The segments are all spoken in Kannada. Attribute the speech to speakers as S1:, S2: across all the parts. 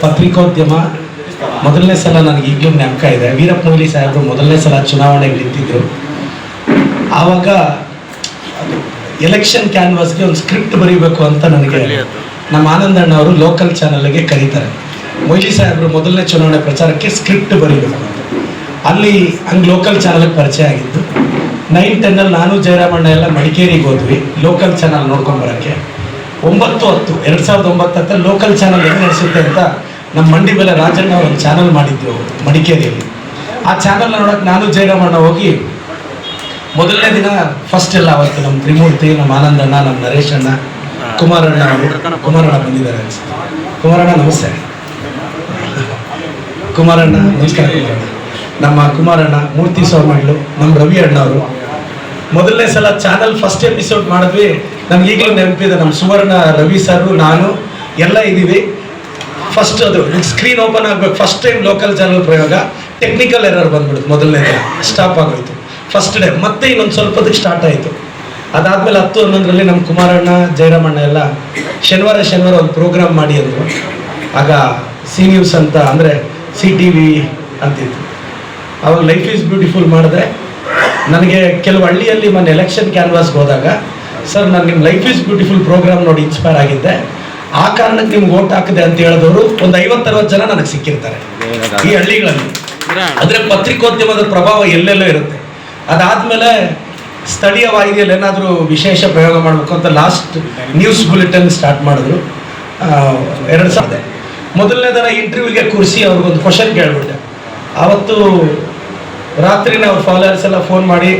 S1: ಪತ್ರಿಕೋದ್ಯಮ ಮೊದಲನೇ ಸಲ ನನಗೆ ಈಗಲೂ ಜ್ಞಾಪಕ ಇದೆ. ವೀರಪ್ಪ ಮೊಯ್ಲಿ ಸಾಹೇಬರು ಮೊದಲನೇ ಸಲ ಚುನಾವಣೆಗೆ ನಿಂತಿದ್ದರು. ಆವಾಗ ಎಲೆಕ್ಷನ್ ಕ್ಯಾನ್ವಾಸ್ಗೆ ಒಂದು ಸ್ಕ್ರಿಪ್ಟ್ ಬರೀಬೇಕು ಅಂತ ನನಗೆ ನಮ್ಮ ಆನಂದಣ್ಣ ಅವರು ಲೋಕಲ್ ಚಾನಲ್ಗೆ ಕರೀತಾರೆ. ಮೊಯ್ಲಿ ಸಾಹೇಬರು ಮೊದಲನೇ ಚುನಾವಣೆ ಪ್ರಚಾರಕ್ಕೆ ಸ್ಕ್ರಿಪ್ಟ್ ಬರೀಬೇಕು ಅಂತ. ಅಲ್ಲಿ ಹಂಗೆ ಲೋಕಲ್ ಚಾನಲ್ಗೆ ಪರಿಚಯ ಆಗಿತ್ತು. 9-10 ನಾನು ಜಯರಾಮಣ್ಣ ಎಲ್ಲ ಮಡಿಕೇರಿಗೆ ಹೋದ್ವಿ ಲೋಕಲ್ ಚಾನಲ್ ನೋಡ್ಕೊಂಬರೋಕ್ಕೆ. 9-10 2009 ಲೋಕಲ್ ಚಾನಲ್ ಹೆಂಗೆ ನಡೆಸುತ್ತೆ ಅಂತ ನಮ್ಮ ಮಂಡಿ ಬೆಲೆ ರಾಜಣ್ಣ ಅವರು ಒಂದು ಚಾನಲ್ ಮಾಡಿದ್ರು ಮಡಿಕೇರಿಯಲ್ಲಿ. ಆ ಚಾನಲ್ನ ನೋಡೋಕೆ ನಾನು ಜಯರಾಮಣ್ಣ ಹೋಗಿ ಮೊದಲನೇ ದಿನ ಫಸ್ಟ್ ಎಲ್ಲ ಅವತ್ತು ನಮ್ಮ ತ್ರಿಮೂರ್ತಿ, ನಮ್ಮ ಆನಂದಣ್ಣ, ನಮ್ಮ ನರೇಶ್ ಅಣ್ಣ, ಕುಮಾರಣ್ಣ ಬಂದಿದ್ದಾರೆ. ಕುಮಾರಣ್ಣ ನಮಸ್ತೆ. ಕುಮಾರಣ್ಣ ನಮಸ್ಕಾರ. ನಮ್ಮ ಕುಮಾರಣ್ಣ, ಮೂರ್ತಿ ಸ್ವಾಮಿಗಳು, ನಮ್ಮ ರವಿ ಅಣ್ಣ ಅವರು ಮೊದಲನೇ ಸಲ ಚಾನಲ್ ಫಸ್ಟ್ ಎಪಿಸೋಡ್ ಮಾಡಿದ್ವಿ. ನಮ್ಗೆ ಈಗಲೂ ನೆನಪಿದೆ. ನಮ್ಮ ಸುವರ್ಣ, ರವಿ ಸರು, ನಾನು ಎಲ್ಲ ಇದ್ದೀವಿ. ಫಸ್ಟ್ ಅದು ಸ್ಕ್ರೀನ್ ಓಪನ್ ಆಗಬೇಕು, ಫಸ್ಟ್ ಟೈಮ್ ಲೋಕಲ್ ಚಾನಲ್ ಪ್ರಯೋಗ. ಟೆಕ್ನಿಕಲ್ ಎರರ್ ಬಂದ್ಬಿಡುತ್ತೆ. ಮೊದಲನೇ ದಿನ ಸ್ಟಾಪ್ ಆಗೋಯ್ತು ಫಸ್ಟ್ ಡೇ. ಮತ್ತೆ ಇನ್ನೊಂದು ಸ್ವಲ್ಪದಕ್ಕೆ ಸ್ಟಾರ್ಟ್ ಆಯಿತು. ಅದಾದಮೇಲೆ 10-11ರಲ್ಲಿ ನಮ್ಮ ಕುಮಾರಣ್ಣ, ಜಯರಾಮಣ್ಣ ಎಲ್ಲ ಶನಿವಾರ ಒಂದು ಪ್ರೋಗ್ರಾಮ್ ಮಾಡಿ ಅಂದರು. ಆಗ ಸಿ ನ್ಯೂಸ್ ಅಂತ, ಅಂದರೆ CTV ಅಂತಿತ್ತು. ಅವಾಗ ಲೈಫ್ ಈಸ್ ಬ್ಯೂಟಿಫುಲ್ ಮಾಡಿದ್ರೆ ನನಗೆ ಕೆಲವು ಹಳ್ಳಿಯಲ್ಲಿ ಮೊನ್ನೆ ಎಲೆಕ್ಷನ್ ಕ್ಯಾನ್ವಾಸ್ಗೆ ಹೋದಾಗ, ಸರ್ ನಾನು ನಿಮ್ಮ ಲೈಫ್ ಈಸ್ ಬ್ಯೂಟಿಫುಲ್ ಪ್ರೋಗ್ರಾಮ್ ನೋಡಿ ಇನ್ಸ್ಪೈರ್ ಆಗಿದ್ದೆ, ಆ ಕಾರಣಕ್ಕೆ ನಿಮ್ಗೆ ಓಟ್ ಹಾಕಿದೆ ಅಂತ ಹೇಳಿದವರು ಒಂದು 50-60 ಜನ ನನಗೆ ಸಿಕ್ಕಿರ್ತಾರೆ ಈ ಹಳ್ಳಿಗಳಲ್ಲಿ. ಅಂದರೆ ಪತ್ರಿಕೋದ್ಯಮದ ಪ್ರಭಾವ ಎಲ್ಲೆಲ್ಲೋ ಇರುತ್ತೆ. ಅದಾದಮೇಲೆ ಸ್ಥಳೀಯ ವಾಹಿನಿಯಲ್ಲಿ ಏನಾದರೂ ವಿಶೇಷ ಪ್ರಯೋಗ ಮಾಡಬೇಕು ಅಂತ ಲಾಸ್ಟ್ ನ್ಯೂಸ್ ಬುಲೆಟಿನ್ ಸ್ಟಾರ್ಟ್ ಮಾಡಿದ್ರು. 2000 ಮೊದಲನೇ ದಿನ ಇಂಟರ್ವ್ಯೂಗೆ ಕೂರಿಸಿ ಅವ್ರಿಗೊಂದು ಕ್ವಶನ್ ಕೇಳ್ಬಿಟ್ಟೆ. ಆವತ್ತು ರಾತ್ರಿ ನಾವು ಫಾಲೋವರ್ಸ್ ಎಲ್ಲ ಫೋನ್ ಮಾಡಿ,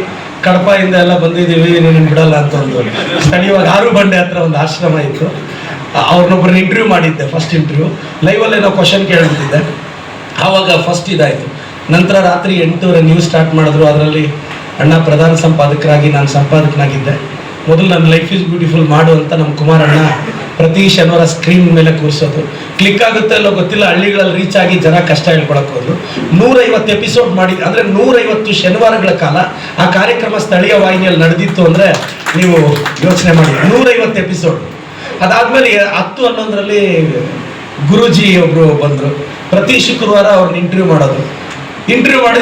S1: ಕಡಪದಿಂದ ಎಲ್ಲ ಬಂದಿದ್ದೀವಿ, ನೀನು ಬಿಡಲ್ಲ ಅಂತ ಒಂದು ಸ್ಥಳೀಯವಾಗಿ ಆರು ಬಂಡೆ ಹತ್ರ ಒಂದು ಆಶ್ರಮ ಇತ್ತು, ಅವ್ರನ್ನೊಬ್ಬರನ್ನ ಇಂಟರ್ವ್ಯೂ ಮಾಡಿದ್ದೆ. ಫಸ್ಟ್ ಇಂಟರ್ವ್ಯೂ ಲೈವಲ್ಲೇ ನಾವು ಕ್ವಶನ್ ಕೇಳ್ಬಿಟ್ಟಿದ್ದೆ. ಆವಾಗ ಫಸ್ಟ್ ಇದಾಯಿತು. ನಂತರ ರಾತ್ರಿ 8:00 ನ್ಯೂಸ್ ಸ್ಟಾರ್ಟ್ ಮಾಡಿದ್ರು. ಅದರಲ್ಲಿ ಅಣ್ಣ ಪ್ರಧಾನ ಸಂಪಾದಕರಾಗಿ ನಾನು ಸಂಪಾದಕನಾಗಿದ್ದೆ. ಮೊದಲು ನನ್ನ ಲೈಫ್ ಈಸ್ ಬ್ಯೂಟಿಫುಲ್ ಮಾಡು ಅಂತ ನಮ್ಮ ಕುಮಾರಣ್ಣ ಪ್ರತಿ ಶನಿವಾರ ಸ್ಕ್ರೀನ್ ಮೇಲೆ ಕೂರಿಸೋದು. ಕ್ಲಿಕ್ ಆಗುತ್ತೆ ಅಲ್ಲೋ ಗೊತ್ತಿಲ್ಲ, ಹಳ್ಳಿಗಳಲ್ಲಿ ರೀಚ್ ಆಗಿ ಜನ ಕಷ್ಟ ಹೇಳ್ಕೊಳಕ್ಕೆ ಹೋದ್ರು. 150 ಎಪಿಸೋಡ್ ಮಾಡಿ, ಅಂದರೆ 150 ಶನಿವಾರಗಳ ಕಾಲ ಆ ಕಾರ್ಯಕ್ರಮ ಸ್ಥಳೀಯ ವಾಹಿನಿಯಲ್ಲಿ ನಡೆದಿತ್ತು. ಅಂದರೆ ನೀವು ಯೋಚನೆ ಮಾಡಿ, 150 ಎಪಿಸೋಡ್. ಅದಾದಮೇಲೆ 10-11ರಲ್ಲಿ ಗುರೂಜಿ ಒಬ್ಬರು ಬಂದರು. ಪ್ರತಿ ಶುಕ್ರವಾರ ಅವ್ರನ್ನ ಇಂಟರ್ವ್ಯೂ ಮಾಡೋದು. ಇಂಟರ್ವ್ಯೂ ಮಾಡಿ